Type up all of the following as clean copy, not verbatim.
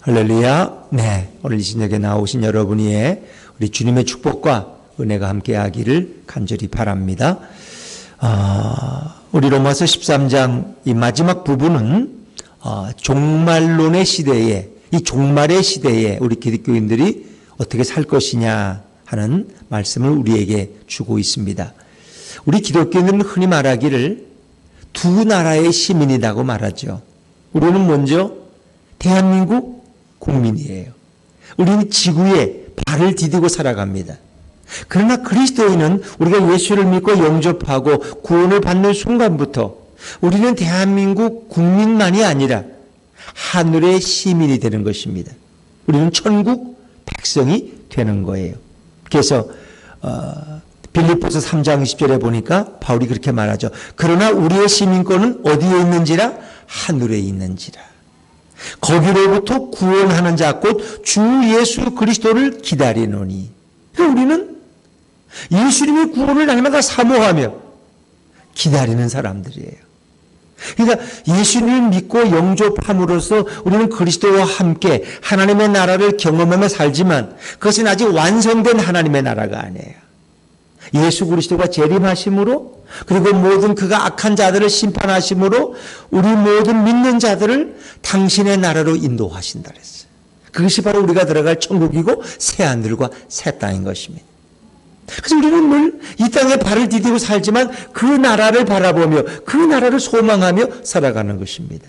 할렐루야. 네, 오늘 이 저녁에 나오신 여러분 위에 우리 주님의 축복과 은혜가 함께하기를 간절히 바랍니다. 우리 로마서 13장 이 마지막 부분은 종말론의 시대에, 이 종말의 시대에 우리 기독교인들이 어떻게 살 것이냐 하는 말씀을 우리에게 주고 있습니다. 우리 기독교인들은 흔히 말하기를 두 나라의 시민이라고 말하죠. 우리는 먼저 대한민국 국민이에요. 우리는 지구에 발을 디디고 살아갑니다. 그러나 그리스도인은 우리가 예수를 믿고 영접하고 구원을 받는 순간부터 우리는 대한민국 국민만이 아니라 하늘의 시민이 되는 것입니다. 우리는 천국 백성이 되는 거예요. 그래서 빌립보서 3장 20절에 보니까 바울이 그렇게 말하죠. 그러나 우리의 시민권은 어디에 있는지라? 하늘에 있는지라. 거기로부터 구원하는 자 곧 주 예수 그리스도를 기다리노니. 그러니까 우리는 예수님의 구원을 날마다 사모하며 기다리는 사람들이에요. 그러니까 예수님을 믿고 영접함으로써 우리는 그리스도와 함께 하나님의 나라를 경험하며 살지만 그것은 아직 완성된 하나님의 나라가 아니에요. 예수 그리스도가 재림하심으로 그리고 모든 그가 악한 자들을 심판하심으로 우리 모든 믿는 자들을 당신의 나라로 인도하신다 그랬어요. 그것이 바로 우리가 들어갈 천국이고 새하늘과 새 땅인 것입니다. 그래서 우리는 늘 이 땅에 발을 디디고 살지만 그 나라를 바라보며 그 나라를 소망하며 살아가는 것입니다.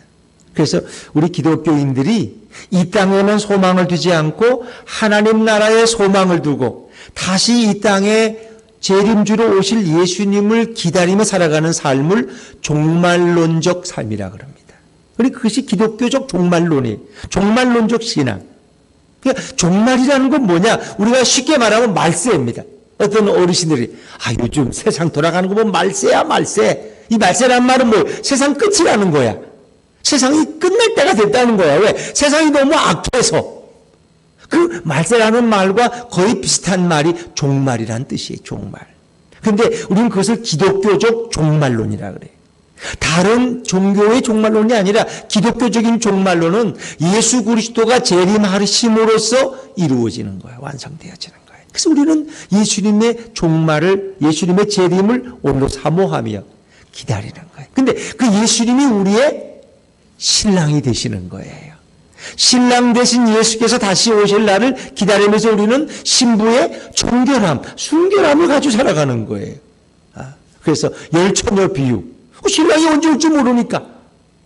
그래서 우리 기독교인들이 이 땅에는 소망을 두지 않고 하나님 나라에 소망을 두고 다시 이 땅에 재림주로 오실 예수님을 기다리며 살아가는 삶을 종말론적 삶이라 그럽니다. 그러니까 그것이 기독교적 종말론이에요. 종말론적 신앙. 그러니까 종말이라는 건 뭐냐? 우리가 쉽게 말하면 말세입니다. 어떤 어르신들이 요즘 세상 돌아가는 거 보면 말세야 말세. 이 말세란 말은 뭐 세상 끝이라는 거야. 세상이 끝날 때가 됐다는 거야. 왜? 세상이 너무 악해서. 그 말세라는 말과 거의 비슷한 말이 종말이라는 뜻이에요. 종말. 그런데 우리는 그것을 기독교적 종말론이라 그래요. 다른 종교의 종말론이 아니라 기독교적인 종말론은 예수 그리스도가 재림하심으로써 이루어지는 거예요. 완성되어지는 거예요. 그래서 우리는 예수님의 종말을, 예수님의 재림을 오늘로 사모하며 기다리는 거예요. 근데 그 예수님이 우리의 신랑이 되시는 거예요. 신랑 되신 예수께서 다시 오실 날을 기다리면서 우리는 신부의 정결함, 순결함을 가지고 살아가는 거예요. 그래서 열처녀 비유. 신랑이 언제 올지 모르니까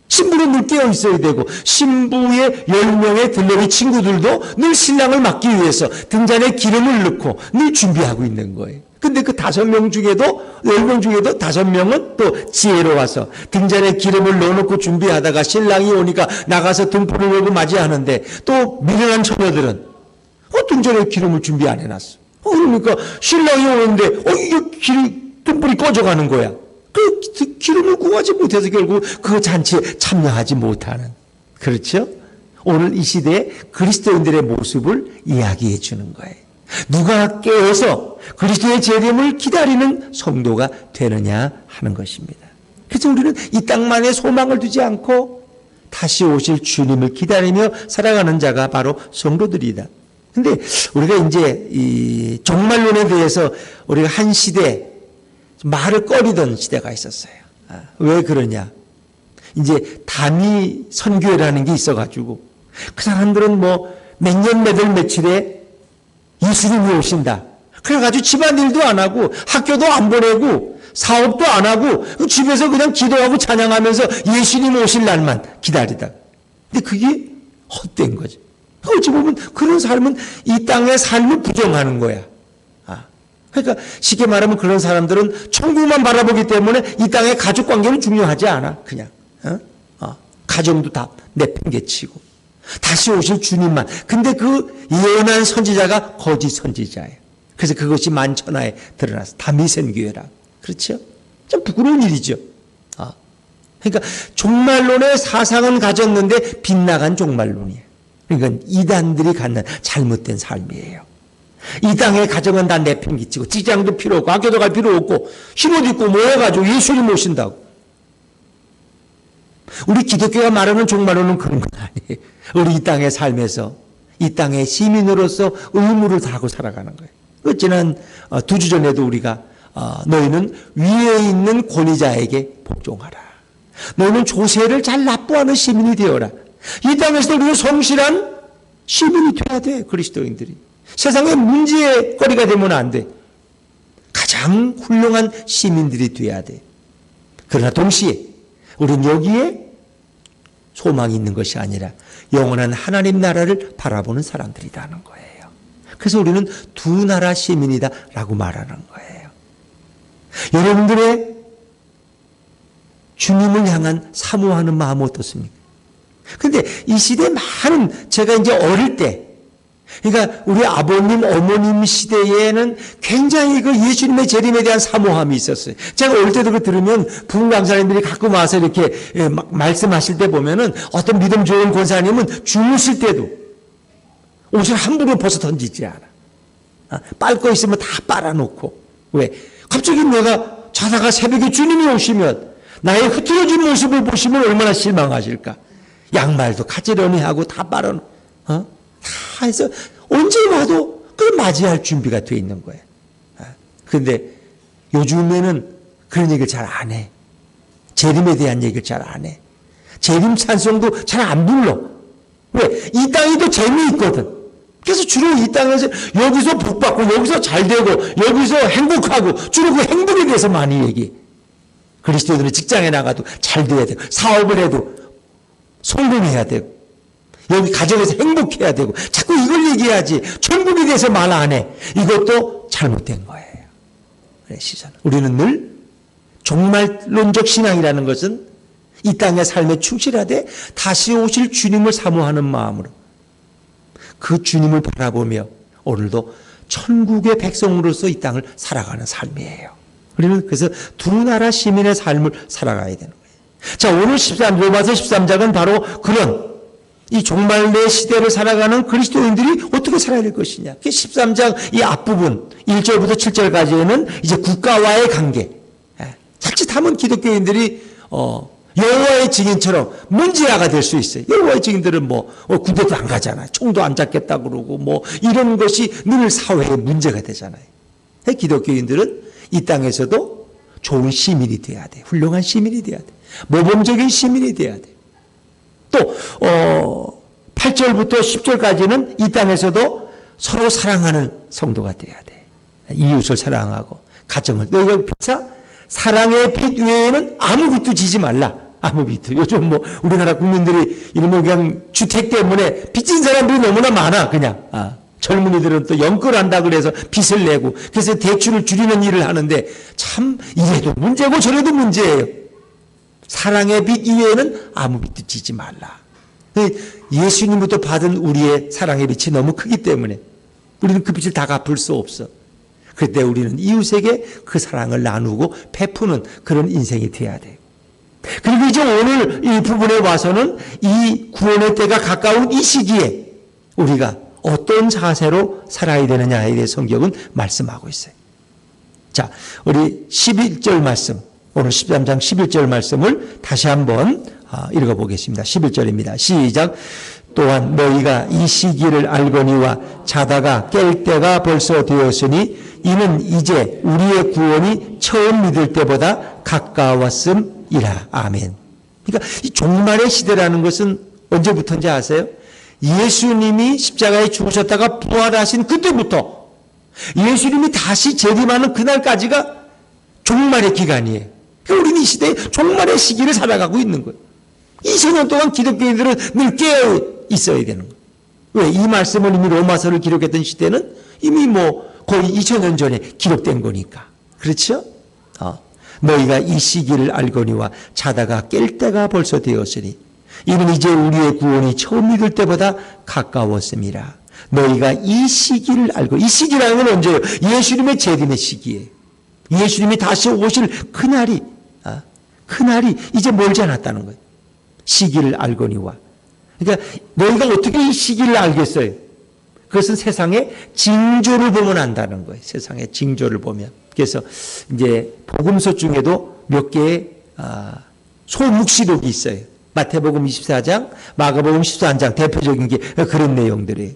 신부는 늘 깨어 있어야 되고 신부의 10명의 들러리 친구들도 늘 신랑을 맞기 위해서 등잔에 기름을 넣고 늘 준비하고 있는 거예요. 근데 그 5명 중에도 10명 중에도 5명은 또 지혜로워서 등잔에 기름을 넣어놓고 준비하다가 신랑이 오니까 나가서 등불을 열고 맞이하는데 또 미련한 처녀들은 등잔에 기름을 준비 안 해놨어. 그러니까 신랑이 오는데 이게 등불이 꺼져가는 거야. 그 기름을 구하지 못해서 결국 그 잔치에 참여하지 못하는. 그렇죠? 오늘 이 시대에 그리스도인들의 모습을 이야기해 주는 거예요. 누가 깨어서 그리스도의 재림을 기다리는 성도가 되느냐 하는 것입니다. 그래서 우리는 이 땅만에 소망을 두지 않고 다시 오실 주님을 기다리며 살아가는 자가 바로 성도들이다. 근데 우리가 이제 이 종말론에 대해서 우리가 한 시대 말을 꺼리던 시대가 있었어요. 왜 그러냐? 이제 단위 선교회라는 게 있어가지고 그 사람들은 뭐 몇 년 며칠에 예수님이 오신다. 그래가지고 집안일도 안 하고 학교도 안 보내고 사업도 안 하고 집에서 그냥 기도하고 찬양하면서 예수님 오실 날만 기다리다. 근데 그게 헛된 거죠. 어찌 보면 그런 삶은 이 땅의 삶을 부정하는 거야. 그러니까 쉽게 말하면 그런 사람들은 천국만 바라보기 때문에 이 땅의 가족 관계는 중요하지 않아. 그냥 가정도 다 내팽개치고 다시 오실 주님만. 근데 그 예언한 선지자가 거짓 선지자예요. 그래서 그것이 만천하에 드러나서 다미센교회라. 그렇죠? 좀 부끄러운 일이죠. 그러니까 종말론의 사상은 가졌는데 빗나간 종말론이에요. 그러니까 이단들이 갖는 잘못된 삶이에요. 이 땅의 가정은 다 내팽개치고 직장도 필요 없고 학교도 갈 필요 없고 힘옷 입고 모여가지고 예수님 모신다고. 우리 기독교가 말하는 종말론은 그런 건 아니에요. 우리 이 땅의 삶에서 이 땅의 시민으로서 의무를 다하고 살아가는 거예요. 지난 2주 전에도 우리가 너희는 위에 있는 권위자에게 복종하라. 너희는 조세를 잘 납부하는 시민이 되어라. 이 땅에서도 우리는 성실한 시민이 돼야 돼. 그리스도인들이. 세상의 문제거리가 되면 안 돼. 가장 훌륭한 시민들이 돼야 돼. 그러나 동시에 우리는 여기에 소망이 있는 것이 아니라 영원한 하나님 나라를 바라보는 사람들이라는 거예요. 그래서 우리는 두 나라 시민이다라고 말하는 거예요. 여러분들의 주님을 향한 사모하는 마음 어떻습니까? 근데 이 시대에 많은, 제가 이제 어릴 때, 그러니까 우리 아버님, 어머님 시대에는 굉장히 그 예수님의 재림에 대한 사모함이 있었어요. 제가 어릴 때도 그 들으면 부흥 강사님들이 가끔 와서 이렇게 말씀하실 때 보면은 어떤 믿음 좋은 권사님은 주무실 때도 옷을 함부로 벗어 던지지 않아. 빨 거 있으면 다 빨아놓고. 왜? 갑자기 내가 자다가 새벽에 주님이 오시면 나의 흐트러진 모습을 보시면 얼마나 실망하실까. 양말도 가지런히 하고 다 빨아놓고. 다 해서 언제 와도 그걸 맞이할 준비가 돼 있는 거예요. 그런데 요즘에는 그런 얘기를 잘 안 해. 재림에 대한 얘기를 잘 안 해. 재림 찬송도 잘 안 불러. 왜? 이 땅에도 재미있거든. 그래서 주로 이 땅에서 여기서 복받고 여기서 잘 되고 여기서 행복하고 주로 그 행복에 대해서 많이 얘기해. 그리스도인들은 직장에 나가도 잘 돼야 되고 사업을 해도 성공해야 되고 여기 가정에서 행복해야 되고 자꾸 이걸 얘기해야지 천국에 대해서 말 안 해. 이것도 잘못된 거예요. 시선. 우리는 늘 종말론적 신앙이라는 것은 이 땅의 삶에 충실하되 다시 오실 주님을 사모하는 마음으로 그 주님을 바라보며 오늘도 천국의 백성으로서 이 땅을 살아가는 삶이에요. 우리는 그래서 두 나라 시민의 삶을 살아가야 되는 거예요. 자, 오늘 로마서 13장은 바로 그런 이 종말의 시대를 살아가는 그리스도인들이 어떻게 살아야 될 것이냐. 13장 이 앞부분 1절부터 7절까지는 이제 국가와의 관계. 자칫하면 기독교인들이 여호와의 증인처럼 문제아가 될 수 있어요. 여호와의 증인들은 군대도 안 가잖아요. 총도 안 잡겠다 그러고 이런 것이 늘 사회의 문제가 되잖아요. 기독교인들은 이 땅에서도 좋은 시민이 돼야 돼. 훌륭한 시민이 돼야 돼. 모범적인 시민이 돼야 돼. 또 8절부터 10절까지는 이 땅에서도 서로 사랑하는 성도가 돼야 돼. 이웃을 사랑하고 가정을. 너희가 사랑의 빛 외에는 아무 빛도 지지 말라. 아무 빛도. 요즘 우리나라 국민들이 이러면 그냥 주택 때문에 빚진 사람들이 너무나 많아. 그냥 젊은이들은 또 연끌한다 그래서 빚을 내고 그래서 대출을 줄이는 일을 하는데 참 이래도 문제고 저래도 문제예요. 사랑의 빛 이외에는 아무 빛도 지지 말라. 예수님부터 받은 우리의 사랑의 빛이 너무 크기 때문에 우리는 그 빛을 다 갚을 수 없어. 그때 우리는 이웃에게 그 사랑을 나누고 베푸는 그런 인생이 돼야 돼요. 그리고 이제 오늘 이 부분에 와서는 이 구원의 때가 가까운 이 시기에 우리가 어떤 자세로 살아야 되느냐에 대해 성경은 말씀하고 있어요. 자, 우리 11절 말씀, 오늘 13장 11절 말씀을 다시 한번 읽어보겠습니다. 11절입니다. 시작. 또한 너희가 이 시기를 알거니와 자다가 깰 때가 벌써 되었으니 이는 이제 우리의 구원이 처음 믿을 때보다 가까웠음이라. 아멘. 그러니까 이 종말의 시대라는 것은 언제부터인지 아세요? 예수님이 십자가에 죽으셨다가 부활하신 그때부터 예수님이 다시 재림하는 그날까지가 종말의 기간이에요. 그러니까 우리는 이 시대에 종말의 시기를 살아가고 있는 거예요. 2000년 동안 기독교인들은 늘 깨어 있어야 되는 거예요. 왜? 이 말씀을 이미 로마서를 기록했던 시대는 이미 거의 2000년 전에 기록된 거니까. 그렇죠? 너희가 이 시기를 알거니와 자다가 깰 때가 벌써 되었으니 이는 이제 우리의 구원이 처음 믿을 때보다 가까웠음이라. 너희가 이 시기를 알고, 이 시기라는 건 언제예요? 예수님의 재림의 시기예요. 예수님이 다시 오실 그날이 이제 멀지 않았다는 거예요. 시기를 알거니와. 그러니까 너희가 어떻게 이 시기를 알겠어요? 그것은 세상의 징조를 보면 안다는 거예요. 세상의 징조를 보면. 그래서 이제 복음서 중에도 몇 개의 소묵시록이 있어요. 마태복음 24장, 마가복음 13장 대표적인 게 그런 내용들이에요.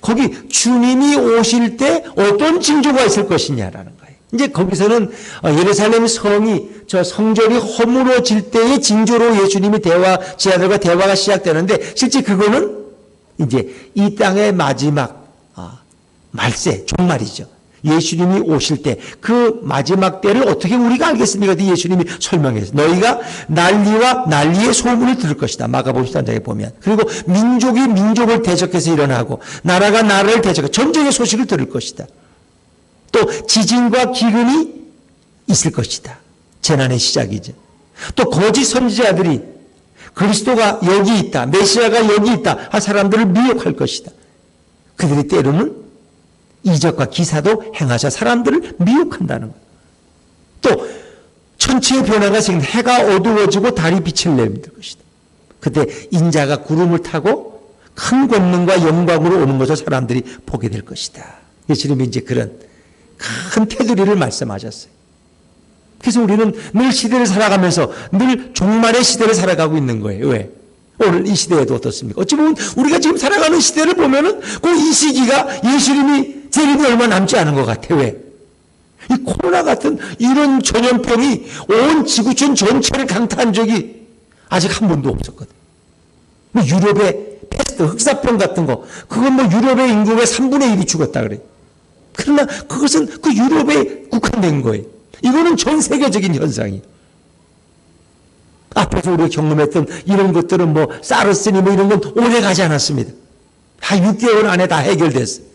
거기 주님이 오실 때 어떤 징조가 있을 것이냐라는 거예요. 이제 거기서는 예루살렘 성이 저 성전이 허물어질 때의 징조로 예수님이 제자들과 대화가 시작되는데 실제 그거는 이제 이 땅의 마지막 말세, 종말이죠. 예수님이 오실 때 그 마지막 때를 어떻게 우리가 알겠습니까? 예수님이 설명했어요. 너희가 난리와 난리의 소문을 들을 것이다. 마가복음 13장에 보면. 그리고 민족이 민족을 대적해서 일어나고 나라가 나라를 대적해 전쟁의 소식을 들을 것이다. 또 지진과 기근이 있을 것이다. 재난의 시작이죠. 또 거짓 선지자들이 그리스도가 여기 있다, 메시아가 여기 있다 한 사람들을 미혹할 것이다. 그들이 때로는 이적과 기사도 행하셔 사람들을 미혹한다는 것. 또 천체의 변화가 생긴 해가 어두워지고 달이 빛을 내밀 것이다. 그때 인자가 구름을 타고 큰 권능과 영광으로 오는 것을 사람들이 보게 될 것이다. 예수님이 이제 그런 큰 테두리를 말씀하셨어요. 그래서 우리는 늘 시대를 살아가면서 늘 종말의 시대를 살아가고 있는 거예요. 왜? 오늘 이 시대에도 어떻습니까? 어찌 보면 우리가 지금 살아가는 시대를 보면은 그 이 시기가 예수님이 재림이 얼마 남지 않은 것 같아. 왜? 이 코로나 같은 이런 전염병이 온 지구촌 전체를 강타한 적이 아직 한 번도 없었거든. 뭐 유럽의 패스트, 흑사병 같은 거, 그건 뭐 유럽의 인구의 3분의 1이 죽었다 그래. 그러나 그것은 그 유럽에 국한된 거예요. 이거는 전 세계적인 현상이에요. 앞에서 우리가 경험했던 이런 것들은 뭐 사르스니 뭐 이런 건 오래 가지 않았습니다. 한 6개월 안에 다 해결됐어요.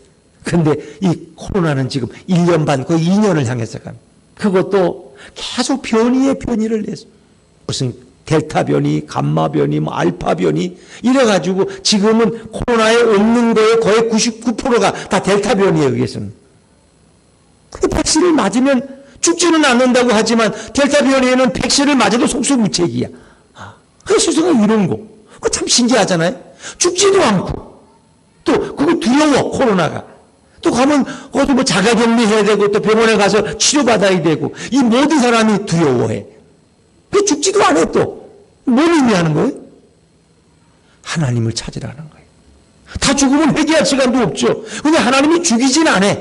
그런데 이 코로나는 지금 1년 반, 거의 2년을 향해서 갑니다. 그것도 계속 변이를 내서 무슨 델타 변이, 감마 변이, 뭐 알파 변이 이래가지고 지금은 코로나에 없는 거에 거의 99%가 다 델타 변이에 의해서는. 백신을 맞으면 죽지는 않는다고 하지만 델타 변이에는 백신을 맞아도 속수무책이야. 그래서 세상에 이런 거. 그거 참 신기하잖아요. 죽지도 않고 또 그거 두려워 코로나가. 또 가면 어디 뭐 자가격리해야 되고 또 병원에 가서 치료받아야 되고 이 모든 사람이 두려워해. 그 죽지도 않아 또. 뭘 의미하는 거예요? 하나님을 찾으라는 거예요. 다 죽으면 회개할 시간도 없죠. 근데 하나님이 죽이진 않아.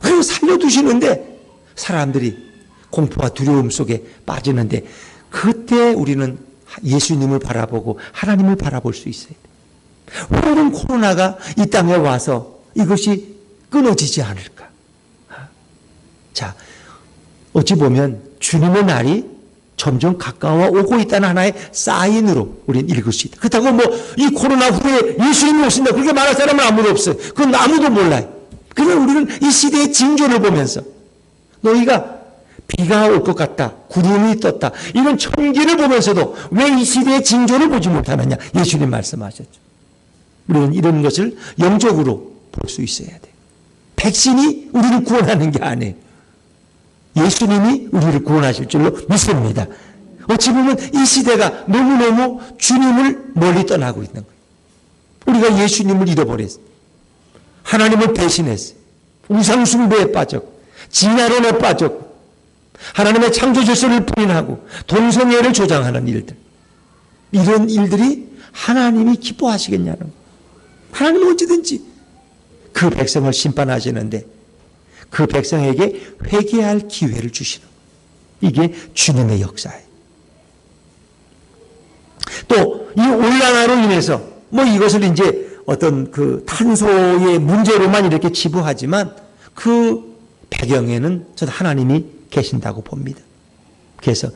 그래서 살려두시는데 사람들이 공포와 두려움 속에 빠지는데 그때 우리는 예수님을 바라보고 하나님을 바라볼 수 있어요. 왜 이런 코로나가 이 땅에 와서 이것이 끊어지지 않을까? 자, 어찌 보면 주님의 날이 점점 가까워 오고 있다는 하나의 사인으로 우리는 읽을 수 있다. 그렇다고 뭐 이 코로나 후에 예수님이 오신다 그렇게 말할 사람은 아무도 없어요. 그건 아무도 몰라요. 그러나 우리는 이 시대의 징조를 보면서 너희가 비가 올 것 같다, 구름이 떴다 이런 천기를 보면서도 왜 이 시대의 징조를 보지 못하느냐 예수님 말씀하셨죠. 우리는 이런 것을 영적으로 볼 수 있어야 돼요. 백신이 우리를 구원하는 게 아니에요. 예수님이 우리를 구원하실 줄로 믿습니다. 어찌 보면 이 시대가 너무너무 주님을 멀리 떠나고 있는 거예요. 우리가 예수님을 잃어버렸어요. 하나님을 배신했어요. 우상숭배에 빠졌고 진화론에 빠졌고 하나님의 창조 질서를 부인하고 동성애를 조장하는 일들, 이런 일들이 하나님이 기뻐하시겠냐는 거예요. 하나님은 언제든지 그 백성을 심판하시는데 그 백성에게 회개할 기회를 주시는 거예요. 이게 주님의 역사예요. 또 이 온난화로 인해서 뭐 이것을 이제 어떤 그 탄소의 문제로만 이렇게 치부하지만 그 배경에는 저는 하나님이 계신다고 봅니다. 그래서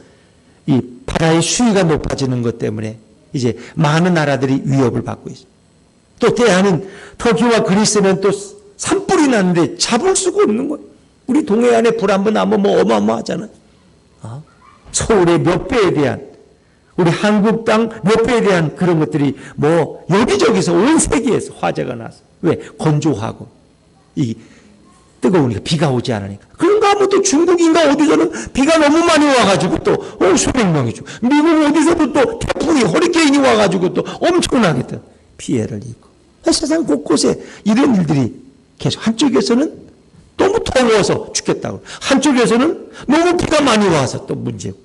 이 바다의 수위가 높아지는 것 때문에 이제 많은 나라들이 위협을 받고 있습니다. 또 대한은 터키와 그리스는 또 산불이 났는데 잡을 수가 없는 거예요. 우리 동해안에 불 한번 나면 뭐 어마어마하잖아요. 서울의 몇 배에 대한 우리 한국 땅 몇 배에 대한 그런 것들이 뭐 여기저기서 온 세계에서 화제가 나서 왜? 건조하고 이 뜨거우니까 비가 오지 않으니까. 그런가 하면 또 중국인가 어디서는 비가 너무 많이 와가지고 또 수백 명이 죽고 미국 어디서도 또 태풍이 허리케인이 와가지고 또 엄청나게 또 피해를 입고 세상 곳곳에 이런 일들이 계속 한쪽에서는 너무 더워서 죽겠다고 한쪽에서는 너무 비가 많이 와서 또 문제고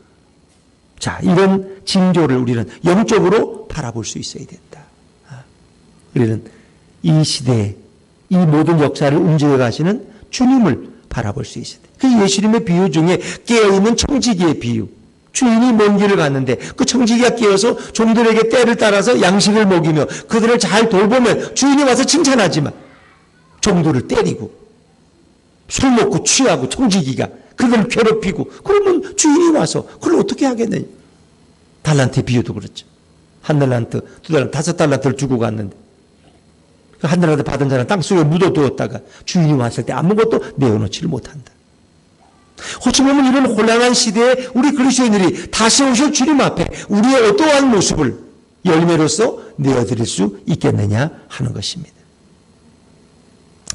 자, 이런 징조를 우리는 영적으로 바라볼 수 있어야 된다. 우리는 이 시대에 이 모든 역사를 움직여 가시는 주님을 바라볼 수 있어야 돼. 그 예수님의 비유 중에 깨어있는 청지기의 비유. 주인이 먼 길을 갔는데 그 청지기가 깨어서 종들에게 때를 따라서 양식을 먹이며 그들을 잘 돌보면 주인이 와서 칭찬하지만 종들을 때리고 술 먹고 취하고 청지기가 그들을 괴롭히고 그러면 주인이 와서 그걸 어떻게 하겠느냐. 달란트의 비유도 그렇죠. 한 달란트, 두 달란트, 5달란트를 주고 갔는데 한 달란트 받은 자는 땅속에 묻어두었다가 주인이 왔을 때 아무것도 내어놓지를 못한다. 어찌 보면 이런 혼란한 시대에 우리 그리스도인들이 다시 오실 주님 앞에 우리의 어떠한 모습을 열매로서 내어드릴 수 있겠느냐 하는 것입니다.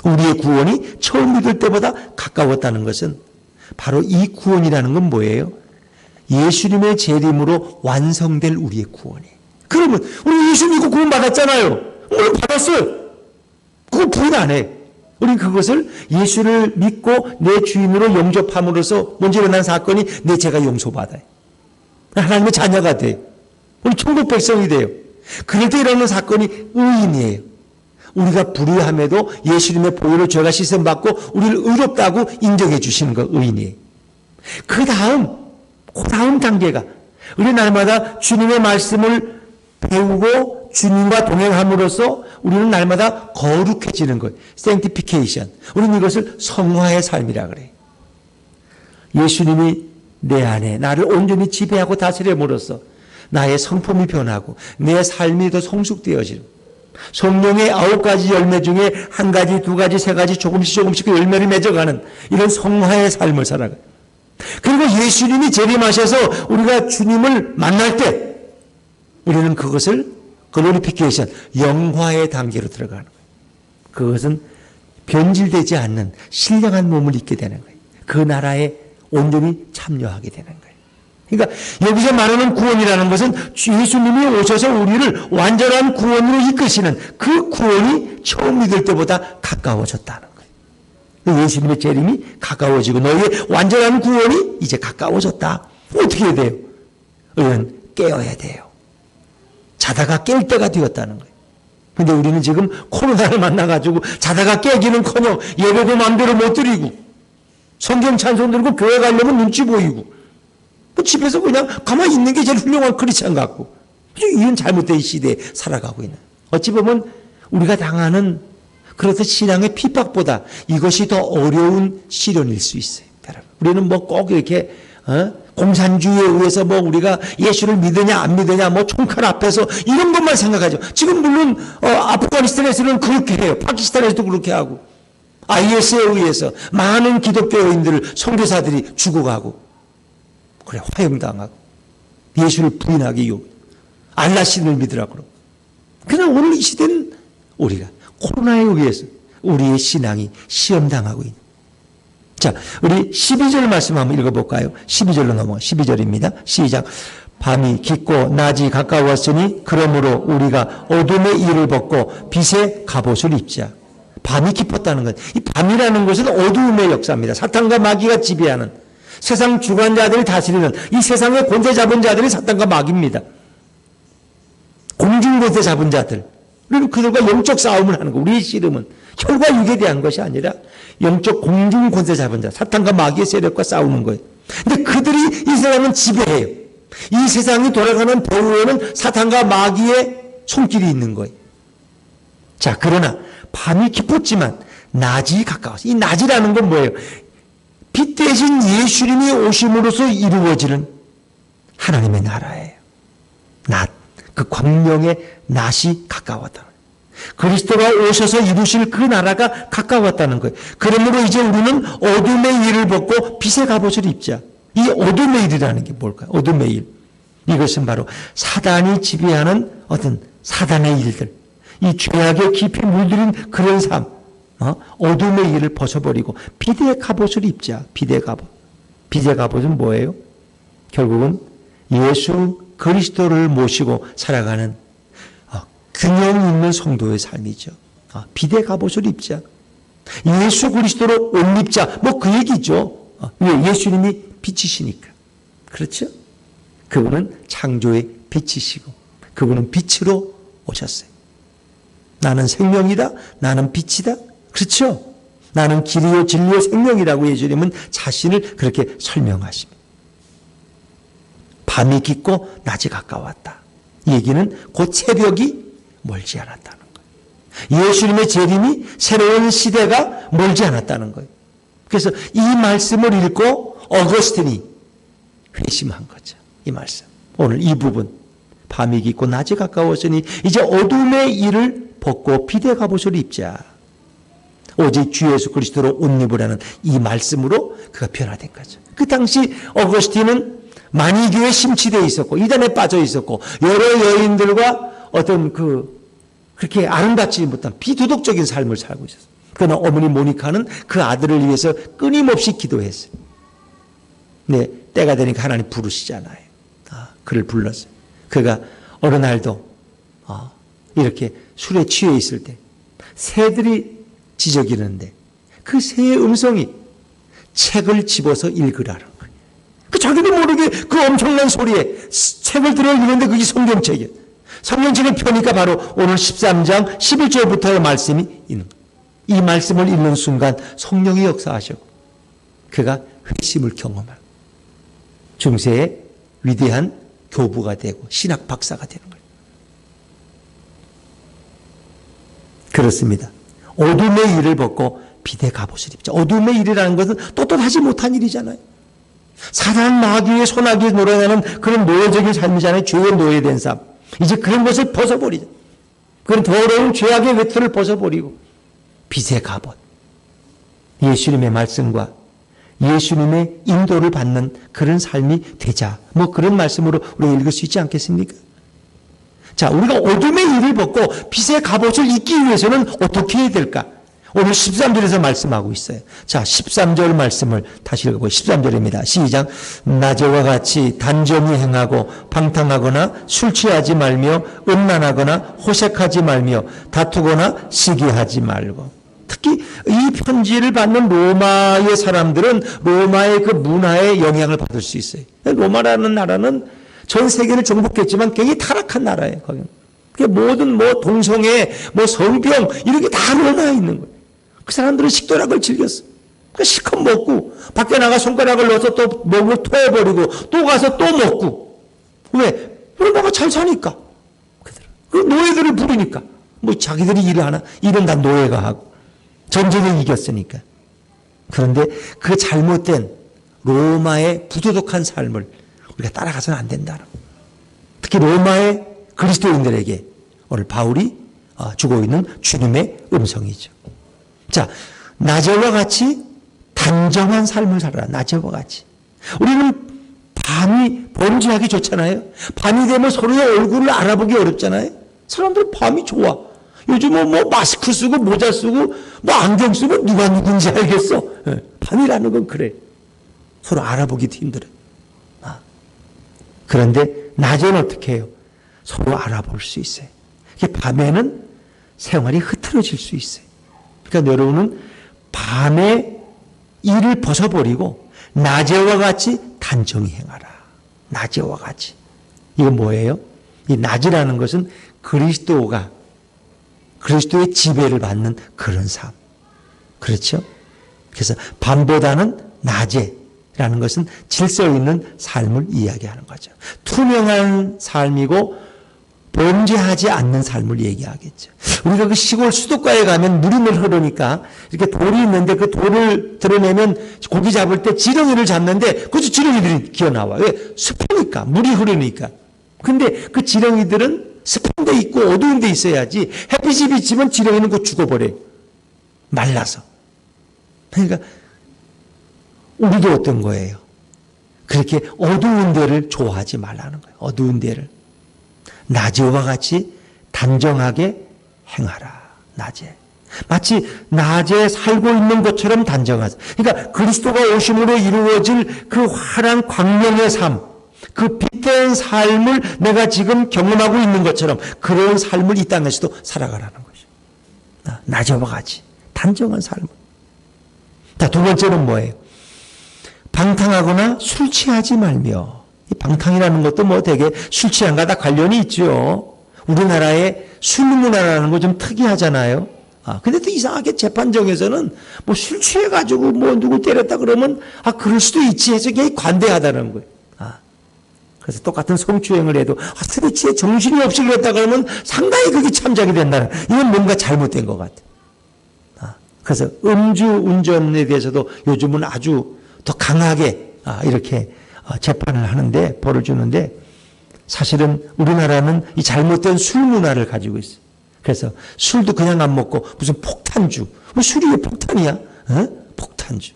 우리의 구원이 처음 믿을 때보다 가까웠다는 것은 바로 이 구원이라는 건 뭐예요? 예수님의 재림으로 완성될 우리의 구원이에요. 그러면 우리 예수 믿고 구원 받았잖아요. 오늘 받았어요. 그거 부인 안 해. 우리는 그것을 예수를 믿고 내 주인으로 영접함으로써 먼저 일어난 사건이 내 죄가 용서받아요. 하나님의 자녀가 돼요. 우리 천국 백성이 돼요. 그럴 때 일어나는 사건이 의인이에요. 우리가 불의함에도 예수님의 보혈로 죄가 씻음받고 우리를 의롭다고 인정해 주시는 거 의인이에요. 그 다음 단계가 우리 날마다 주님의 말씀을 배우고 주님과 동행함으로써 우리는 날마다 거룩해지는 거예요. sanctification. 우리는 이것을 성화의 삶이라 그래요. 예수님이 내 안에 나를 온전히 지배하고 다스림으로써 나의 성품이 변하고 내 삶이 더 성숙되어지는 성령의 9가지 열매 중에 1가지, 2가지, 3가지 조금씩 그 열매를 맺어가는 이런 성화의 삶을 살아가요. 그리고 예수님이 재림하셔서 우리가 주님을 만날 때 우리는 그것을 글로리피케이션, 영화의 단계로 들어가는 거예요. 그것은 변질되지 않는 신령한 몸을 입게 되는 거예요. 그 나라에 온전히 참여하게 되는 거예요. 그러니까 여기서 말하는 구원이라는 것은 예수님이 오셔서 우리를 완전한 구원으로 이끄시는 그 구원이 처음 믿을 때보다 가까워졌다는 거예요. 예수님의 재림이 가까워지고 너희의 완전한 구원이 이제 가까워졌다. 어떻게 해야 돼요? 우리는 깨어야 돼요. 자다가 깰 때가 되었다는 거예요. 근데 우리는 지금 코로나를 만나가지고 자다가 깨기는커녕 예배도 마음대로 못 드리고 성경 찬송 들고 교회 가려면 눈치 보이고 뭐 집에서 그냥 가만히 있는 게 제일 훌륭한 크리스찬 같고 이런 잘못된 시대에 살아가고 있는. 어찌 보면 우리가 당하는 그렇듯 신앙의 핍박보다 이것이 더 어려운 시련일 수 있어요. 우리는 뭐 꼭 이렇게 공산주의에 의해서 뭐 우리가 예수를 믿으냐 안 믿으냐 뭐 총칼 앞에서 이런 것만 생각하죠. 지금 물론 아프가니스탄에서는 그렇게 해요. 파키스탄에서도 그렇게 하고 IS에 의해서 많은 기독교인들을 선교사들이 죽어가고 그래 화형당하고 예수를 부인하기 요구 알라 신을 믿으라고 그러고. 그러나 오늘 이 시대는 우리가 코로나에 의해서 우리의 신앙이 시험당하고 있는. 자, 우리 12절 말씀 한번 읽어볼까요? 12절로 넘어가. 12절입니다. 시작. 밤이 깊고 낮이 가까웠으니 그러므로 우리가 어둠의 일을 벗고 빛의 갑옷을 입자. 밤이 깊었다는 것. 이 밤이라는 것은 어두움의 역사입니다. 사탄과 마귀가 지배하는 세상 주관자들이 다스리는 이 세상의 권세 잡은 자들이 사탄과 마귀입니다. 공중 권세 잡은 자들. 우리는 그들과 영적 싸움을 하는 거. 우리의 씨름은 혈과 육에 대한 것이 아니라 영적 공중 권세 잡은 자, 사탄과 마귀의 세력과 싸우는 거예요. 근데 그들이 이 세상은 지배해요. 이 세상이 돌아가는 배후에는 사탄과 마귀의 손길이 있는 거예요. 자, 그러나 밤이 깊었지만 낮이 가까웠어요. 이 낮이라는 건 뭐예요? 빛 대신 예수님이 오심으로써 이루어지는 하나님의 나라예요. 낮, 그 광명의 낮이 가까웠다. 그리스도가 오셔서 이루실 그 나라가 가까웠다는 거예요. 그러므로 이제 우리는 어둠의 일을 벗고 빛의 갑옷을 입자. 이 어둠의 일이라는 게 뭘까요? 어둠의 일. 이것은 바로 사단이 지배하는 어떤 사단의 일들. 이 죄악에 깊이 물들인 그런 삶. 어둠의 일을 벗어버리고 빛의 갑옷을 입자. 빛의 갑옷. 빛의 갑옷은 뭐예요? 결국은 예수 그리스도를 모시고 살아가는 균형 있는 성도의 삶이죠. 빛의 갑옷을 입자. 예수 그리스도로 옷 입자. 뭐 그 얘기죠. 왜? 예수님이 빛이시니까. 그렇죠? 그분은 창조의 빛이시고 그분은 빛으로 오셨어요. 나는 생명이다. 나는 빛이다. 그렇죠? 나는 길이요 진리요 생명이라고 예수님은 자신을 그렇게 설명하십니다. 밤이 깊고 낮이 가까웠다. 이 얘기는 곧 새벽이 멀지 않았다는 거예요. 예수님의 재림이 새로운 시대가 멀지 않았다는 거예요. 그래서 이 말씀을 읽고 어거스틴이 회심한 거죠. 이 말씀. 오늘 이 부분. 밤이 깊고 낮이 가까웠으니 이제 어둠의 일을 벗고 빛의 갑옷을 입자. 오직 주 예수 그리스도로 옷 입으라는 이 말씀으로 그가 변화된 거죠. 그 당시 어거스틴은 만이교에 심취되어 있었고 이단에 빠져 있었고 여러 여인들과 어떤 그렇게 아름답지 못한 비도덕적인 삶을 살고 있었어요. 그러나 어머니 모니카는 그 아들을 위해서 끊임없이 기도했어요. 네, 때가 되니까 하나님 부르시잖아요. 그를 불렀어요. 그가 어느 날도 이렇게 술에 취해 있을 때 새들이 지저귀는데 그 새의 음성이 책을 집어서 읽으라는 거예요. 그 자기도 모르게 그 엄청난 소리에 책을 들어 읽는데 그게 성경책이에요. 성경책을 펴니까 바로 오늘 13장 11절부터의 말씀이 있는 거예요. 이 말씀을 읽는 순간 성령이 역사하셨고 그가 회심을 경험하고 중세의 위대한 교부가 되고 신학 박사가 되는 거예요. 그렇습니다. 어둠의 일을 벗고 빛의 갑옷을 입자. 어둠의 일이라는 것은 떳떳하지 못한 일이잖아요. 사단 마귀의 소나기에 놀아나는 그런 노예적인 삶이잖아요. 죄에 노예된 삶. 이제 그런 것을 벗어버리자. 그런 더러운 죄악의 외투를 벗어버리고 빛의 갑옷. 예수님의 말씀과 예수님의 인도를 받는 그런 삶이 되자. 뭐 그런 말씀으로 우리가 읽을 수 있지 않겠습니까? 자, 우리가 어둠의 일을 벗고 빛의 갑옷을 입기 위해서는 어떻게 해야 될까? 오늘 13절에서 말씀하고 있어요. 자, 13절 말씀을 다시 읽어보고 13절입니다. 시작. 낮에와 같이 단정히 행하고 방탕하거나 술 취하지 말며 음란하거나 호색하지 말며 다투거나 시기하지 말고. 특히 이 편지를 받는 로마의 사람들은 로마의 그 문화에 영향을 받을 수 있어요. 로마라는 나라는 전 세계를 정복했지만 굉장히 타락한 나라예요. 거기는. 모든 동성애, 성병 이런 게 다 로마에 있는 거예요. 그 사람들은 식도락을 즐겼어. 그러니까 실컷 먹고 밖에 나가 손가락을 넣어서 또 먹을 토해버리고 또 가서 또 먹고. 왜? 로마가 잘 사니까. 그 노예들을 부리니까. 자기들이 일을 하나? 일은 다 노예가 하고. 전쟁에 이겼으니까. 그런데 그 잘못된 로마의 부도덕한 삶을 우리가 따라가서는 안 된다는. 특히 로마의 그리스도인들에게 오늘 바울이 주고 있는 주님의 음성이죠. 자, 낮에와 같이 단정한 삶을 살아라. 낮에와 같이. 우리는 밤이 범죄하기 좋잖아요. 밤이 되면 서로의 얼굴을 알아보기 어렵잖아요. 사람들은 밤이 좋아. 요즘은 마스크 쓰고 모자 쓰고 안경 쓰고 누가 누군지 알겠어. 밤이라는 건 그래. 서로 알아보기도 힘들어요. 그런데 낮에는 어떻게 해요? 서로 알아볼 수 있어요. 밤에는 생활이 흐트러질 수 있어요. 그러니까 여러분은 밤에 일을 벗어버리고 낮에와 같이 단정히 행하라. 낮에와 같이. 이건 뭐예요? 이 낮이라는 것은 그리스도의 지배를 받는 그런 삶. 그렇죠? 그래서 밤보다는 낮에라는 것은 질서 있는 삶을 이야기하는 거죠. 투명한 삶이고 범죄하지 않는 삶을 얘기하겠죠. 우리가 그 시골 수도가에 가면 물이 늘 흐르니까 이렇게 돌이 있는데 그 돌을 드러내면 고기 잡을 때 지렁이를 잡는데 그것도 지렁이들이 기어나와. 왜? 습하니까. 물이 흐르니까. 근데 그 지렁이들은 습한 데 있고 어두운 데 있어야지 햇빛이 비치면 지렁이는 곧 죽어버려요. 말라서. 그러니까 우리도 어떤 거예요? 그렇게 어두운 데를 좋아하지 말라는 거예요. 어두운 데를. 낮에와 같이 단정하게 행하라. 낮에. 마치 낮에 살고 있는 것처럼 단정하자. 그러니까 그리스도가 오심으로 이루어질 그 환한 광명의 삶, 그 빛된 삶을 내가 지금 경험하고 있는 것처럼 그런 삶을 이 땅에서도 살아가라는 것이죠. 낮에와 같이 단정한 삶. 자, 두 번째는 뭐예요? 방탕하거나 술 취하지 말며. 이 방탕이라는 것도 뭐 되게 술 취향과 다 관련이 있죠. 우리나라의 술 문화라는 거 좀 특이하잖아요. 근데 또 이상하게 재판정에서는 뭐 술 취해가지고 뭐 누구 때렸다 그러면 그럴 수도 있지 해서 그게 관대하다는 거예요. 그래서 똑같은 성추행을 해도 술에 취해 정신이 없이 그랬다 그러면 상당히 그게 참작이 된다는, 이건 뭔가 잘못된 것 같아요. 그래서 음주 운전에 대해서도 요즘은 아주 더 강하게 이렇게 재판을 하는데, 벌을 주는데, 사실은 우리나라는 이 잘못된 술 문화를 가지고 있어요. 그래서 술도 그냥 안 먹고 무슨 폭탄주, 뭐 술이 왜 폭탄이야? 폭탄주.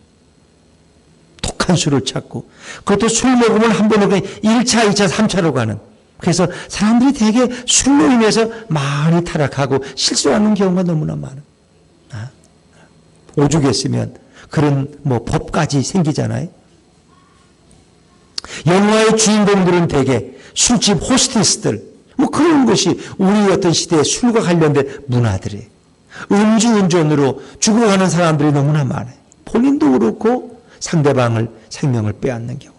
독한 술을 찾고, 그것도 술 먹으면 한 번에 그냥 1차, 2차, 3차로 가는. 그래서 사람들이 되게 술로 인해서 많이 타락하고 실수하는 경우가 너무나 많아. 오죽했으면 그런 뭐 법까지 생기잖아요. 영화의 주인공들은 대개 술집 호스테스들, 뭐 그런 것이 우리 어떤 시대의 술과 관련된 문화들이에요. 음주운전으로 죽어가는 사람들이 너무나 많아요. 본인도 그렇고 상대방을 생명을 빼앗는 경우.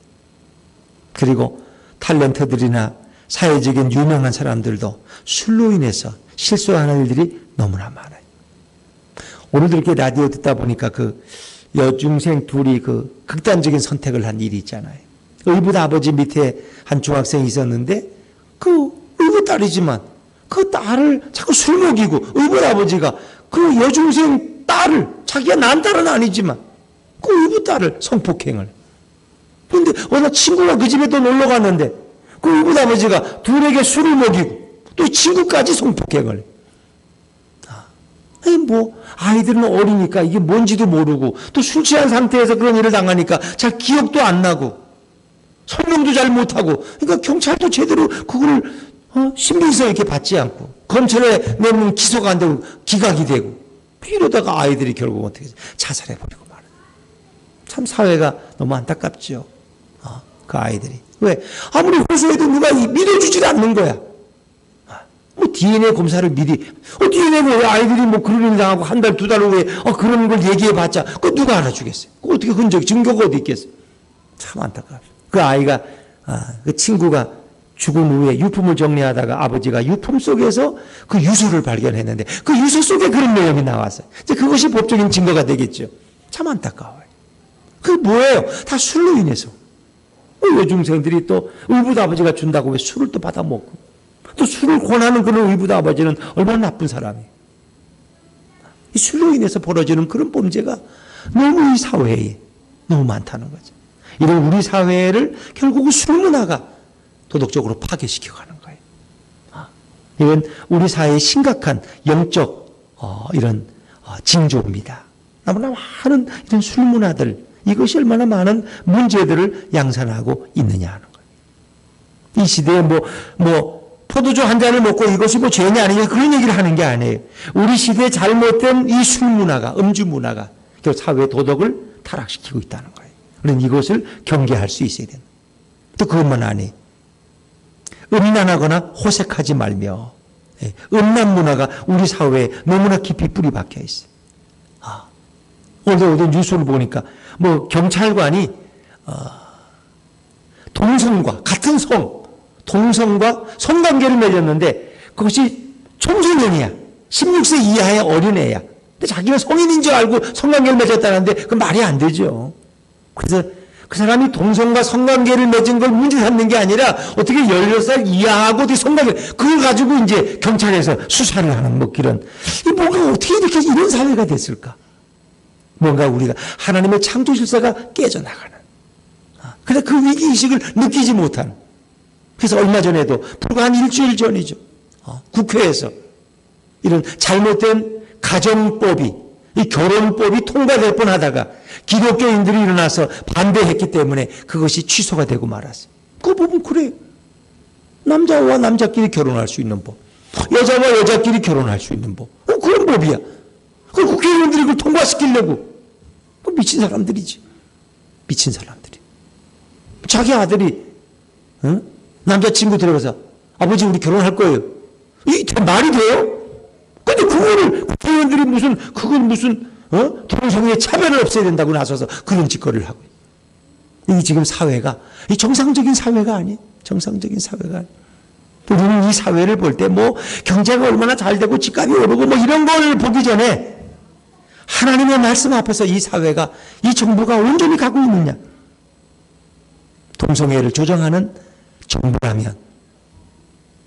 그리고 탤런트들이나 사회적인 유명한 사람들도 술로 인해서 실수하는 일들이 너무나 많아요. 오늘도 이렇게 라디오 듣다 보니까 그 여중생 둘이 그 극단적인 선택을 한 일이 있잖아요. 의붓 아버지 밑에 한 중학생이 있었는데 그 의붓 딸이지만 그 딸을 자꾸 술 먹이고, 의붓 아버지가 그 여중생 딸을, 자기가 낳은 딸은 아니지만 그 의붓 딸을 성폭행을. 그런데 어느 친구가 그 집에 또 놀러 갔는데 그 의붓 아버지가 둘에게 술을 먹이고 또 친구까지 성폭행을. 아니 뭐 아이들은 어리니까 이게 뭔지도 모르고 또 술 취한 상태에서 그런 일을 당하니까 잘 기억도 안 나고 설명도 잘 못하고, 그러니까 경찰도 제대로 그걸 신빙성 있게 받지 않고 검찰에 내면 기소가 안 되고 기각이 되고, 이러다가 아이들이 결국 어떻게 자살해버리고 말아요. 참 사회가 너무 안타깝죠. 그 아이들이. 왜? 아무리 호소해도 누가 믿어주질 않는 거야. 뭐 DNA 검사를 미리, DNA는 왜 아이들이 뭐 그런 일 당하고 한 달, 두 달 후에 그런 걸 얘기해봤자 그거 누가 알아주겠어요? 그거 어떻게 흔적, 증거가 어디 있겠어요? 참 안타깝죠. 그 아이가, 그 친구가 죽은 후에 유품을 정리하다가 아버지가 유품 속에서 그 유서를 발견했는데 그 유서 속에 그런 내용이 나왔어요. 이제 그것이 법적인 증거가 되겠죠. 참 안타까워요. 그게 뭐예요? 다 술로 인해서. 여중생들이 또 의붓 아버지가 준다고 왜 술을 또 받아 먹고, 또 술을 권하는 그런 의붓 아버지는 얼마나 나쁜 사람이에요. 이 술로 인해서 벌어지는 그런 범죄가 너무 이 사회에 너무 많다는 거죠. 이런 우리 사회를 결국은 술 문화가 도덕적으로 파괴시켜 가는 거예요. 이건 우리 사회의 심각한 영적 이런 징조입니다. 너무나 많은 이런 술 문화들, 이것이 얼마나 많은 문제들을 양산하고 있느냐 하는 거예요. 이 시대에 포도주 한 잔을 먹고 이것이 뭐 죄냐 아니냐 그런 얘기를 하는 게 아니에요. 우리 시대에 잘못된 이 술 문화가, 음주 문화가 결국 사회 도덕을 타락시키고 있다는 거예요. 그러니 이것을 경계할 수 있어야 된다. 또 그것만 아니에요. 음란하거나 호색하지 말며, 음란 문화가 우리 사회에 너무나 깊이 뿌리 박혀 있어요. 어제 뉴스를 보니까 뭐 경찰관이 동성과 같은 동성과 성관계를 맺었는데 그것이 청소년이야. 16세 이하의 어린애야. 근데 자기는 성인인 줄 알고 성관계를 맺었다는데 그건 말이 안 되죠. 그래서 그 사람이 동성과 성관계를 맺은 걸 문제 삼는 게 아니라 어떻게 16살 이하하고 어떻게 성관계, 그걸 가지고 이제 경찰에서 수사를 하는 뭐 그런, 뭔가 어떻게 이렇게 이런 사회가 됐을까? 뭔가 우리가 하나님의 창조 질서가 깨져나가는. 그래서 그 위기의식을 느끼지 못하는. 그래서 얼마 전에도 불과 한 일주일 전이죠. 국회에서 이런 잘못된 가정법이, 이 결혼법이 통과될 뻔하다가 기독교인들이 일어나서 반대했기 때문에 그것이 취소가 되고 말았어요. 그거 보면 그래요. 남자와 남자끼리 결혼할 수 있는 법, 여자와 여자끼리 결혼할 수 있는 법, 그런 법이야. 그 국회의원들이 그걸 통과시키려고. 그 미친 사람들이지. 미친 사람들이. 자기 아들이 남자친구 들어가서 아버지 우리 결혼할 거예요. 이게 말이 돼요? 근데 그거를 국회의원들이 그걸 동성애의 차별을 없애야 된다고 나서서 그런 짓거리를 하고. 이 지금 사회가, 이 정상적인 사회가 아니에요. 정상적인 사회가 아니에요. 우리는 이 사회를 볼 때 뭐 경제가 얼마나 잘 되고 집값이 오르고 뭐 이런 걸 보기 전에 하나님의 말씀 앞에서 이 사회가, 이 정부가 온전히 가고 있느냐. 동성애를 조정하는 정부라면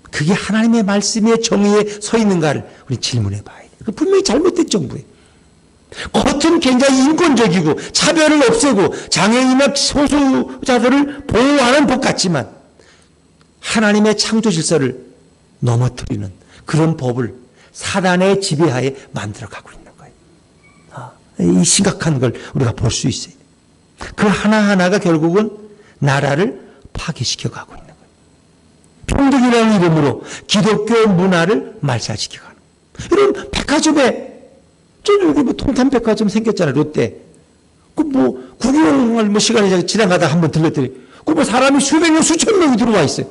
그게 하나님의 말씀의 정의에 서 있는가를 우리 질문해 봐야 돼요. 그 분명히 잘못된 정부예요. 겉은 굉장히 인권적이고 차별을 없애고 장애인이나 소수자들을 보호하는 법 같지만 하나님의 창조 질서를 넘어뜨리는 그런 법을 사단의 지배하에 만들어가고 있는 거예요. 이 심각한 걸 우리가 볼 수 있어요. 그 하나하나가 결국은 나라를 파괴시켜가고 있는 거예요. 평등이라는 이름으로 기독교 문화를 말살시켜가는 거예요. 이런 백화점에 여기 뭐 통탄백화점 생겼잖아요. 롯데. 그 뭐 구경할 뭐 시간이 지나가다 한번 들렸더니 그 뭐 사람이 수백 명 수천 명이 들어와 있어요.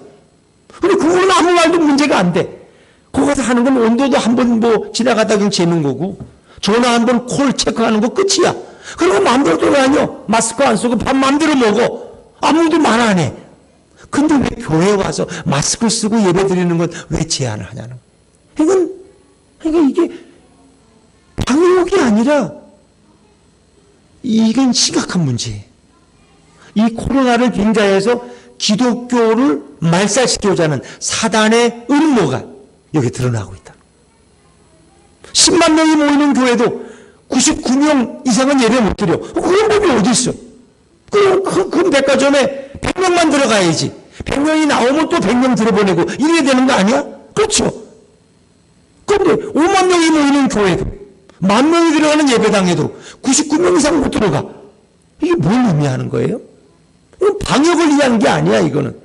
근데 그거는 아무 말도 문제가 안 돼. 거기 가서 하는 건 온도도 한번 뭐 지나가다 그냥 재는 거고 전화 한번 콜 체크하는 거 끝이야. 그리고 마음대로 돌아다녀. 마스크 안 쓰고 밥 마음대로 먹어. 아무도 말 안 해. 근데 왜 교회에 와서 마스크 쓰고 예배 드리는 건 왜 제한을 하냐는 거야. 그러니까 이게 방역이 아니라 이건 심각한 문제예요. 이 코로나를 빙자해서 기독교를 말살시키고자 하는 사단의 음모가 여기 드러나고 있다. 10만 명이 모이는 교회도 99명 이상은 예배 못 드려. 그런 법이 어디 있어? 그 백화점에 100명만 들어가야지. 100명이 나오면 또 100명 들어보내고 이래야 되는 거 아니야? 그렇죠. 그런데 5만 명이 모이는 교회도 10,000명이 들어가는 예배당에도 99명 이상 못 들어가. 이게 뭘 의미하는 거예요? 이건 방역을 위한 게 아니야. 이거는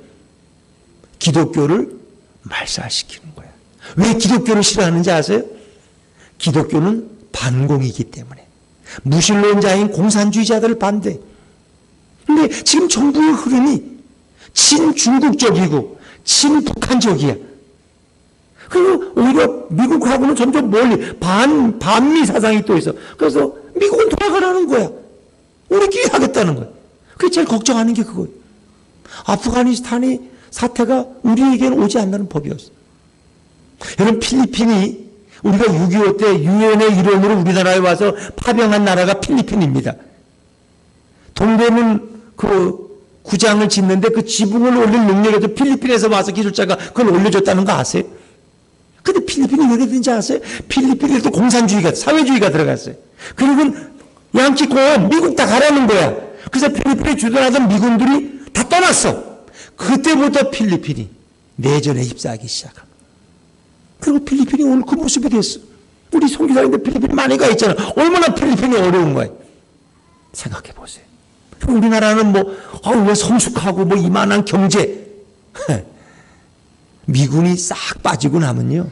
기독교를 말살시키는 거야. 왜 기독교를 싫어하는지 아세요? 기독교는 반공이기 때문에. 무신론자인 공산주의자들을 반대. 근데 지금 정부의 흐름이 친중국적이고 친북한적이야. 그리고 오히려 미국하고는 점점 멀리 반미 사상이 또 있어. 그래서 미국은 돌아가라는 거야. 우리끼리 하겠다는 거야. 그게 제일 걱정하는 게 그거예요. 아프가니스탄의 사태가 우리에게는 오지 않는 법이었어. 여러분, 필리핀이 우리가 6.25 때 유엔의 일원으로 우리나라에 와서 파병한 나라가 필리핀입니다. 동대문 그 구장을 짓는데 그 지붕을 올릴 능력에도 필리핀에서 와서 기술자가 그걸 올려줬다는 거 아세요? 근데 필리핀이 왜 그랬는지 아세요? 필리핀에도 공산주의가, 사회주의가 들어갔어요. 그리고 양키고 미국 다 가라는 거야. 그래서 필리핀에 주둔하던 미군들이 다 떠났어. 그때부터 필리핀이 내전에 휩싸이기 시작합니다. 그리고 필리핀이 오늘 그 모습이 됐어. 우리 선교사인데 필리핀 많이 가 있잖아. 얼마나 필리핀이 어려운 거야. 생각해 보세요. 우리나라는 왜 성숙하고 이만한 경제. 미군이 싹 빠지고 나면요.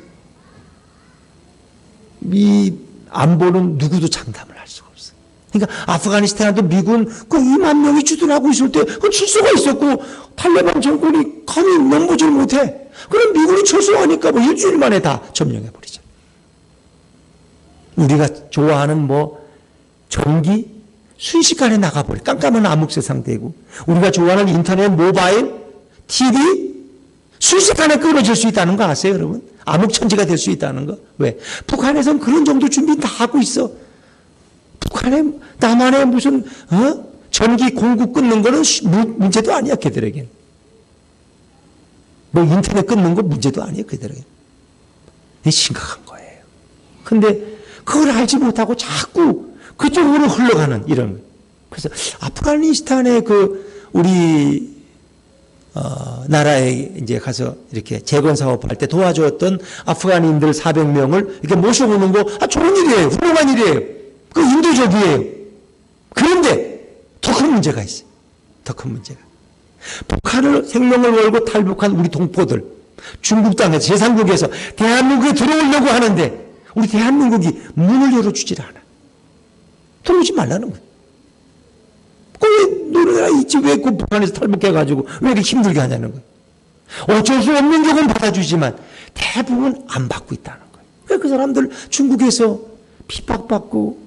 이 안보는 누구도 장담을 할 수가 없어요. 그러니까 아프가니스탄에도 미군 그 2만 명이 주둔하고 있을 때 그 질서가 있었고 탈레반 정권이 감히 넘보질 못해. 그럼 미군이 철수하니까 일주일 만에 다 점령해버리죠. 우리가 좋아하는 전기 순식간에 나가버려. 깜깜한 암흑 세상 되고 우리가 좋아하는 인터넷, 모바일, TV 순식간에 끊어질 수 있다는 거 아세요, 여러분? 암흑천지가 될 수 있다는 거. 왜? 북한에서는 그런 정도 준비 다 하고 있어. 북한에 남한에 무슨 전기 공급 끊는 거는 문제도 아니야, 걔들에겐. 인터넷 끊는 거 문제도 아니야, 걔들에겐. 이게 심각한 거예요. 근데 그걸 알지 못하고 자꾸 그쪽으로 흘러가는 이런. 그래서 아프가니스탄의 우리 나라에 이제 가서 이렇게 재건 사업할 때 도와줬던 아프간인들 400명을 이렇게 모셔오는 거 좋은 일이에요. 훌륭한 일이에요. 그 인도적이에요. 그런데 더 큰 문제가 있어요. 더 큰 문제가. 북한을 생명을 걸고 탈북한 우리 동포들, 중국 땅에서 제3국에서 대한민국에 들어오려고 하는데 우리 대한민국이 문을 열어주질 않아. 들어오지 말라는 거예요. 왜 노래가 있지? 왜 그 북한에서 탈북해가지고 왜 이렇게 힘들게 하냐는 거예요. 어쩔 수 없는 경우는 받아주지만 대부분 안 받고 있다는 거예요. 그러니까 그 사람들 중국에서 핍박받고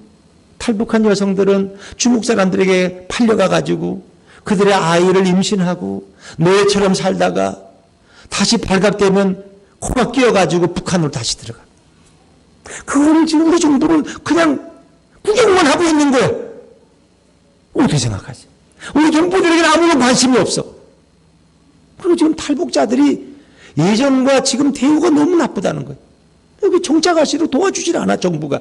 탈북한 여성들은 중국 사람들에게 팔려가가지고 그들의 아이를 임신하고 노예처럼 살다가 다시 발각되면 코가 끼어가지고 북한으로 다시 들어가. 그거를 지금 우리 정부는 그냥 구경만 하고 있는 거예요. 어떻게 생각하세요? 우리 정부들에게는 아무런 관심이 없어. 그리고 지금 탈북자들이 예전과 지금 대우가 너무 나쁘다는 거예요. 여기 정착하시로 도와주질 않아, 정부가.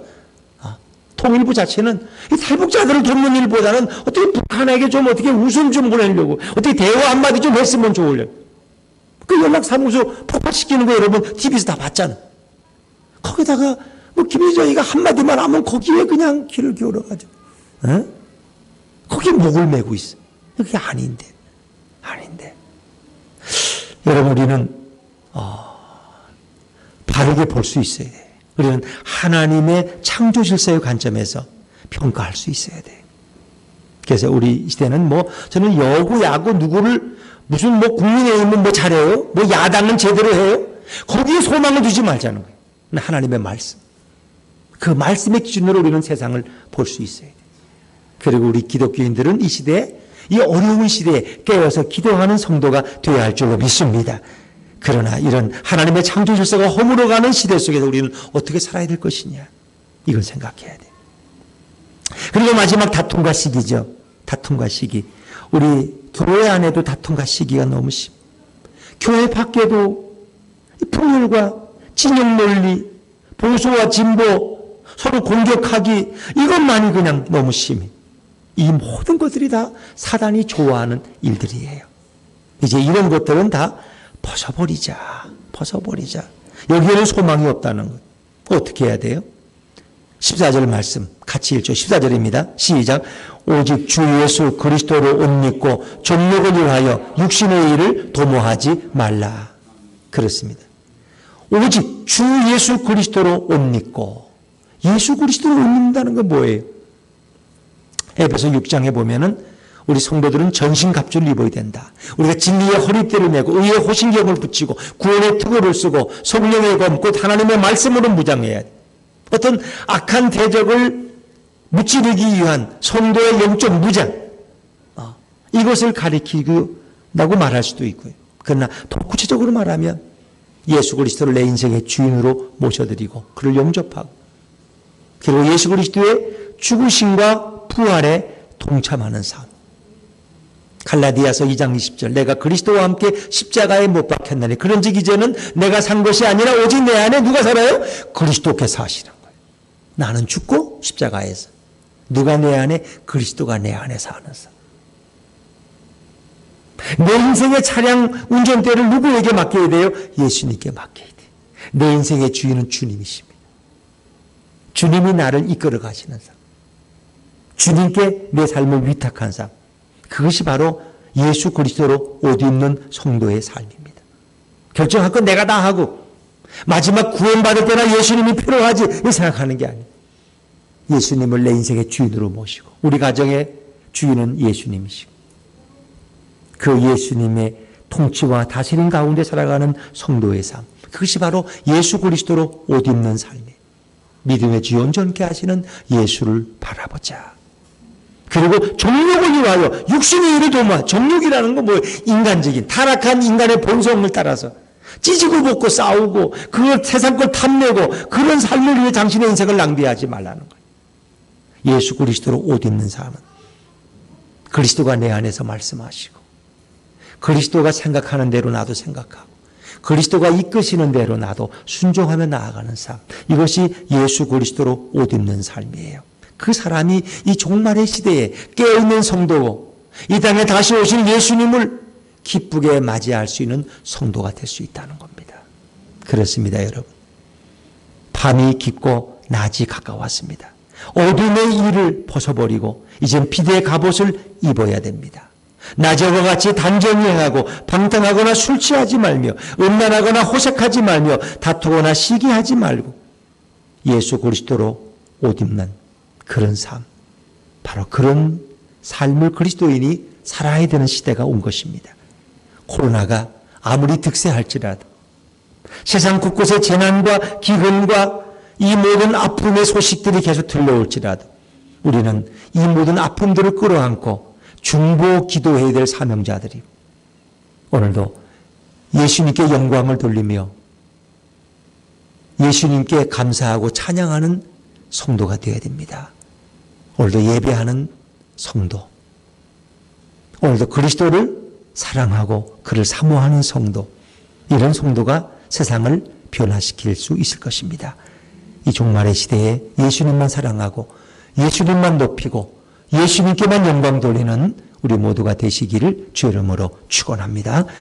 통일부 자체는 이 탈북자들을 돕는 일보다는 어떻게 북한에게 좀 어떻게 웃음 좀 보내려고, 어떻게 대화 한마디 좀 했으면 좋으려고. 그 연락사무소 폭파시키는 거 여러분 TV에서 다 봤잖아. 거기다가 뭐 김일성이가 한마디만 하면 거기에 그냥 귀를 기울여가지고, 거기에 목을 메고 있어. 그게 아닌데. 여러분, 우리는 바르게 볼 수 있어야 돼. 우리는 하나님의 창조 질서의 관점에서 평가할 수 있어야 돼. 그래서 우리 시대는 저는 여고, 야구 누구를 무슨 국민의힘은 잘해요? 야당은 제대로 해요? 거기에 소망을 두지 말자는 거예요. 하나님의 말씀. 그 말씀의 기준으로 우리는 세상을 볼 수 있어야 돼. 그리고 우리 기독교인들은 이 시대에, 이 어려운 시대에 깨어서 기도하는 성도가 되어야 할 줄로 믿습니다. 그러나 이런 하나님의 창조 질서가 허물어가는 시대 속에서 우리는 어떻게 살아야 될 것이냐, 이걸 생각해야 돼. 그리고 마지막 다툼과 시기죠. 다툼과 시기. 우리 교회 안에도 다툼과 시기가 너무 심. 교회 밖에도 풍율과 진영 논리, 보수와 진보, 서로 공격하기, 이것만이 그냥 너무 심해. 이 모든 것들이 다 사단이 좋아하는 일들이에요. 이제 이런 것들은 다 벗어버리자. 여기에는 소망이 없다는 것. 어떻게 해야 돼요? 14절 말씀 같이 읽죠. 14절입니다. 시작. 오직 주 예수 그리스도로 옷 입고 정욕을 위하여 육신의 일을 도모하지 말라. 그렇습니다. 오직 주 예수 그리스도로 옷 입고. 예수 그리스도로 옷 입는다는 건 뭐예요? 에베소 6장에 보면은 우리 성도들은 전신갑주를 입어야 된다. 우리가 진리의 허리띠를 메고 의의 호신경을 붙이고 구원의 특호를 쓰고 성령의 검, 곧 하나님의 말씀으로 무장해야 돼. 어떤 악한 대적을 무찌르기 위한 성도의 영적 무장, 이것을 가리키고 말할 수도 있고요. 그러나 더 구체적으로 말하면 예수 그리스도를 내 인생의 주인으로 모셔드리고 그를 영접하고, 그리고 예수 그리스도의 죽으심과 부활에 동참하는 삶. 갈라디아서 2장 20절, 내가 그리스도와 함께 십자가에 못 박혔나니 그런즉 이제는 내가 산 것이 아니라 오직 내 안에 누가 살아요? 그리스도께서 사시는 거예요. 나는 죽고 십자가에서, 누가 내 안에? 그리스도가 내 안에 사는 삶. 내 인생의 차량 운전대를 누구에게 맡겨야 돼요? 예수님께 맡겨야 돼요. 내 인생의 주인은 주님이십니다. 주님이 나를 이끌어 가시는 삶. 주님께 내 삶을 위탁한 삶. 그것이 바로 예수 그리스도로 옷 입는 성도의 삶입니다. 결정할 건 내가 다 하고 마지막 구원받을 때나 예수님이 필요하지 이렇게 생각하는 게 아니에요. 예수님을 내 인생의 주인으로 모시고 우리 가정의 주인은 예수님이시고 그 예수님의 통치와 다스림 가운데 살아가는 성도의 삶. 그것이 바로 예수 그리스도로 옷 입는 삶이에요. 믿음의 주 온전케 하시는 예수를 바라보자. 그리고 정욕을 위하여 육신의 일을 도모하. 정욕이라는 건 뭐예요? 인간적인 타락한 인간의 본성을 따라서 찢고 볶고 싸우고 그 세상 걸 탐내고 그런 삶을 위해 당신의 인생을 낭비하지 말라는 거예요. 예수 그리스도로 옷 입는 삶은 그리스도가 내 안에서 말씀하시고 그리스도가 생각하는 대로 나도 생각하고 그리스도가 이끄시는 대로 나도 순종하며 나아가는 삶. 이것이 예수 그리스도로 옷 입는 삶이에요. 그 사람이 이 종말의 시대에 깨어있는 성도고 이 땅에 다시 오신 예수님을 기쁘게 맞이할 수 있는 성도가 될 수 있다는 겁니다. 그렇습니다, 여러분. 밤이 깊고 낮이 가까웠습니다. 어둠의 일을 벗어버리고 이젠 빛의 갑옷을 입어야 됩니다. 낮에와 같이 단정히 행하고 방탕하거나 술 취하지 말며 음란하거나 호색하지 말며 다투거나 시기하지 말고 예수 그리스도로 옷 입는 그런 삶, 바로 그런 삶을 그리스도인이 살아야 되는 시대가 온 것입니다. 코로나가 아무리 득세할지라도 세상 곳곳에 재난과 기근과 이 모든 아픔의 소식들이 계속 들려올지라도 우리는 이 모든 아픔들을 끌어안고 중보 기도해야 될 사명자들이 오늘도 예수님께 영광을 돌리며 예수님께 감사하고 찬양하는 성도가 되어야 됩니다. 오늘도 예배하는 성도, 오늘도 그리스도를 사랑하고 그를 사모하는 성도, 이런 성도가 세상을 변화시킬 수 있을 것입니다. 이 종말의 시대에 예수님만 사랑하고 예수님만 높이고 예수님께만 영광 돌리는 우리 모두가 되시기를 주의 이름으로 축원합니다.